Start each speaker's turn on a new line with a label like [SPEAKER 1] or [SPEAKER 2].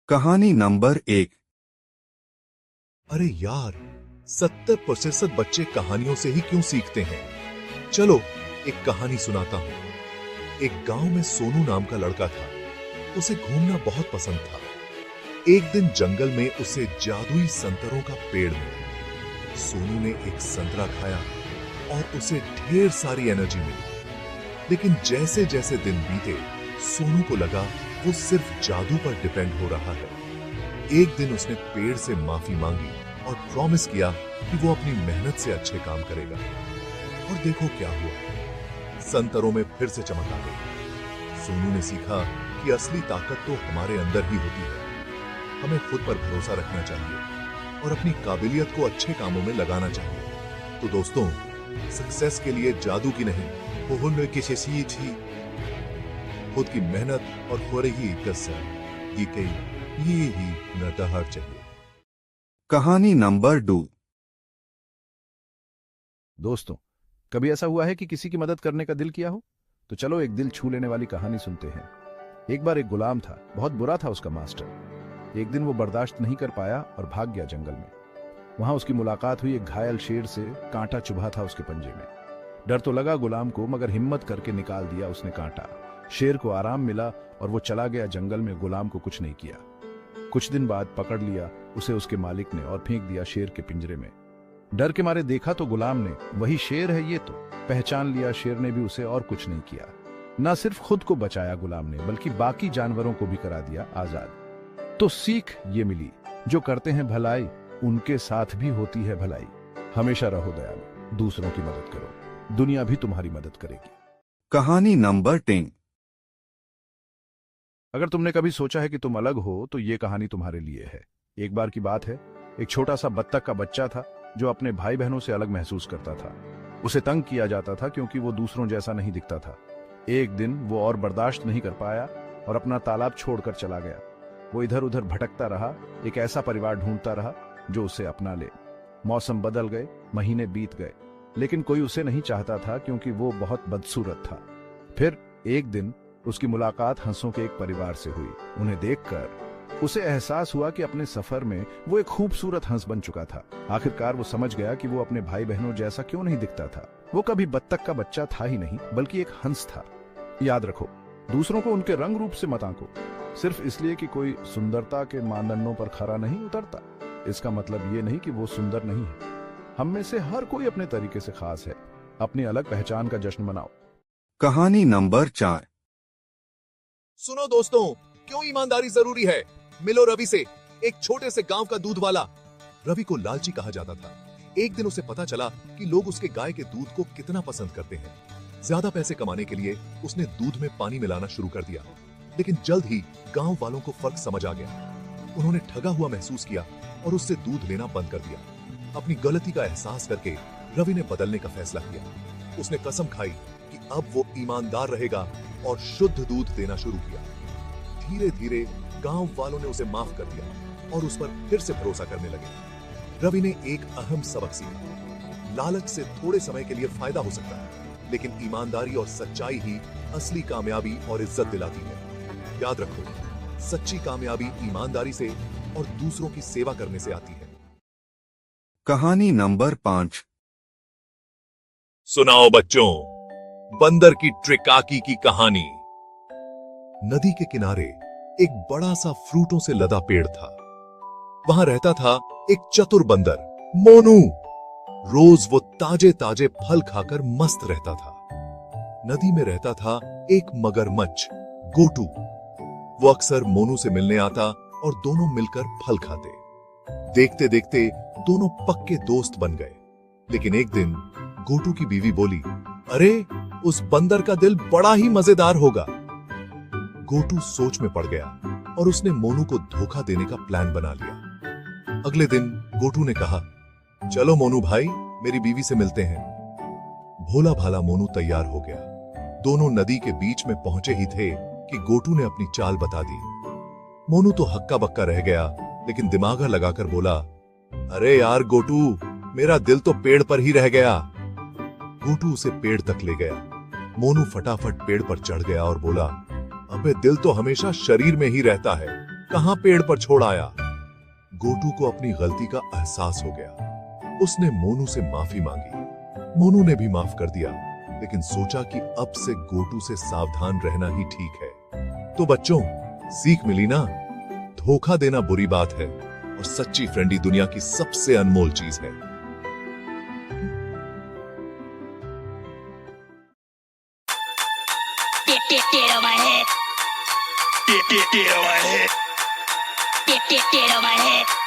[SPEAKER 1] कहानी नंबर 1।
[SPEAKER 2] अरे यार, 70% बच्चे कहानियों से ही क्यों सीखते हैं। चलो एक कहानी सुनाता हूं। एक गांव में सोनू नाम का लड़का था। उसे घूमना बहुत पसंद था। एक दिन जंगल में उसे जादुई संतरों का पेड़ मिला। सोनू ने एक संतरा खाया और उसे ढेर सारी एनर्जी मिली। लेकिन जैसे जैसे दिन बीते, सोनू को लगा वो सिर्फ जादू पर डिपेंड हो रहा है। एक दिन उसने पेड़ से माफी मांगी और प्रॉमिस किया कि वो अपनी मेहनत से अच्छे काम करेगा। और देखो क्या हुआ, संतरों में फिर से चमक आ गई। सोनू ने सीखा कि असली ताकत तो हमारे अंदर ही होती है। हमें खुद पर भरोसा रखना चाहिए और अपनी काबिलियत को अच्छे कामों में लगाना चाहिए। तो दोस्तों, सक्सेस के लिए जादू की नहीं, हुनर की सीख ही, खुद की मेहनत और हो रही कसरत, ये ही हुनर चाहिए।
[SPEAKER 1] कहानी नंबर 2।
[SPEAKER 3] दोस्तों, कभी ऐसा हुआ है कि किसी की मदद करने का दिल किया हो? तो चलो एक दिल छू लेने वाली कहानी सुनते हैं। एक बार एक गुलाम था। बहुत बुरा था उसका मास्टर। एक दिन वो बर्दाश्त नहीं कर पाया और भाग गया जंगल में। वहां उसकी मुलाकात हुई एक घायल शेर से। कांटा चुभा था उसके पंजे में। डर तो लगा गुलाम को, मगर हिम्मत करके निकाल दिया उसने कांटा। शेर को आराम मिला और वो चला गया जंगल में। गुलाम को कुछ नहीं किया। कुछ दिन बाद पकड़ लिया उसे उसके मालिक ने और फेंक दिया शेर के पिंजरे में। डर के मारे देखा तो गुलाम ने, वही शेर है ये तो। पहचान लिया शेर ने भी उसे और कुछ नहीं किया। ना सिर्फ खुद को बचाया गुलाम ने, बल्कि बाकी जानवरों को भी करा दिया आजाद। तो सीख ये मिली, जो करते हैं भलाई उनके साथ भी होती है भलाई। हमेशा रहो दयालु, दूसरों की मदद करो, दुनिया भी तुम्हारी मदद करेगी।
[SPEAKER 1] कहानी नंबर 10।
[SPEAKER 3] अगर तुमने कभी सोचा है कि तुम अलग हो, तो ये कहानी तुम्हारे लिए है। एक बार की बात है, एक छोटा सा बत्तख का बच्चा था जो अपने भाई बहनों से अलग महसूस करता था। उसे तंग किया जाता था क्योंकि वो दूसरों जैसा नहीं दिखता था। एक दिन वो और बर्दाश्त नहीं कर पाया और अपना तालाब छोड़कर चला गया। वो इधर उधर भटकता रहा, एक ऐसा परिवार ढूंढता रहा जो उसे अपना ले। मौसम बदल गए, महीने बीत गए, लेकिन कोई उसे नहीं चाहता था क्योंकि वो बहुत बदसूरत था। फिर एक दिन उसकी मुलाकात हंसों के एक परिवार से हुई। उन्हें देखकर उसे एहसास हुआ कि अपने सफर में वो एक खूबसूरत हंस बन चुका था। आखिरकार वो समझ गया कि वो अपने भाई बहनों जैसा क्यों नहीं दिखता था। वो कभी बत्तख का बच्चा था ही नहीं, बल्कि एक हंस था। याद रखो, दूसरों को उनके रंग रूप से मत आंको, सिर्फ इसलिए कि कोई सुंदरता के मानदंडों पर खरा नहीं उतरता। इसका मतलब ये नहीं कि वो सुंदर नहीं है। हम में से हर कोई अपने तरीके से खास है। अपनी अलग पहचान का जश्न मनाओ।
[SPEAKER 1] कहानी नंबर 4।
[SPEAKER 2] सुनो दोस्तों, क्यों ईमानदारी जरूरी है। मिलो रवि से, एक छोटे से गांव का दूध वाला। रवि को लालची कहा जाता था। एक दिन उसे पता चला कि लोग उसके गाय के दूध को कितना पसंद करते हैं। ज्यादा पैसे कमाने के लिए उसने दूध में पानी मिलाना शुरू कर दिया। लेकिन जल्द ही गांव वालों को फर्क समझ आ गया। उन्होंने ठगा हुआ महसूस किया और उससे दूध लेना बंद कर दिया। अपनी गलती का एहसास करके रवि ने बदलने का फैसला किया। उसने कसम खाई कि अब वो ईमानदार रहेगा और शुद्ध दूध देना शुरू किया। धीरे धीरे गांव वालों ने उसे माफ कर दिया और उस पर फिर से भरोसा करने लगे। रवि ने एक अहम सबक सीखा। लालच से थोड़े समय के लिए फायदा हो सकता है, लेकिन ईमानदारी और सच्चाई ही असली कामयाबी और इज्जत दिलाती है। याद रखो, सच्ची कामयाबी ईमानदारी से और दूसरों की सेवा करने से आती है।
[SPEAKER 1] कहानी नंबर 5।
[SPEAKER 2] सुनाओ बच्चों, बंदर की ट्रिकाकी की कहानी। नदी के किनारे एक बड़ा सा फ्रूटों से लदा पेड़ था। वहां रहता था एक चतुर बंदर, मोनू। रोज वो ताजे ताजे फल खाकर मस्त रहता था। नदी में रहता था एक मगरमच्छ, गोटू। वो अक्सर मोनू से मिलने आता और दोनों मिलकर फल खाते। देखते देखते दोनों पक्के दोस्त बन गए। लेकिन एक दिन गोटू की बीवी बोली, अरे उस बंदर का दिल बड़ा ही मजेदार होगा। गोटू सोच में पड़ गया और उसने मोनू को धोखा देने का प्लान बना लिया। अगले दिन गोटू ने कहा, चलो मोनू भाई, मेरी बीवी से मिलते हैं। भोला भाला मोनू तैयार हो गया। दोनों नदी के बीच में पहुंचे ही थे कि गोटू ने अपनी चाल बता दी। मोनू तो हक्का बक्का रह गया, लेकिन दिमागा लगाकर बोला, अरे यार गोटू, मेरा दिल तो पेड़ पर ही रह गया। गोटू उसे पेड़ तक ले गया। मोनू फटाफट पेड़ पर चढ़ गया और बोला, अबे दिल तो हमेशा शरीर में ही रहता है, कहां पेड़ पर छोड़ आया। गोटू को अपनी गलती का एहसास हो गया। उसने मोनू से माफी मांगी। मोनू ने भी माफ कर दिया, लेकिन सोचा कि अब से गोटू से सावधान रहना ही ठीक है। तो बच्चों, सीख मिली ना? धोखा देना बुरी बात है और सच्ची फ्रेंडी दुनिया की सबसे अनमोल चीज है।
[SPEAKER 4] Get on my head. Get on my head. Get on my head.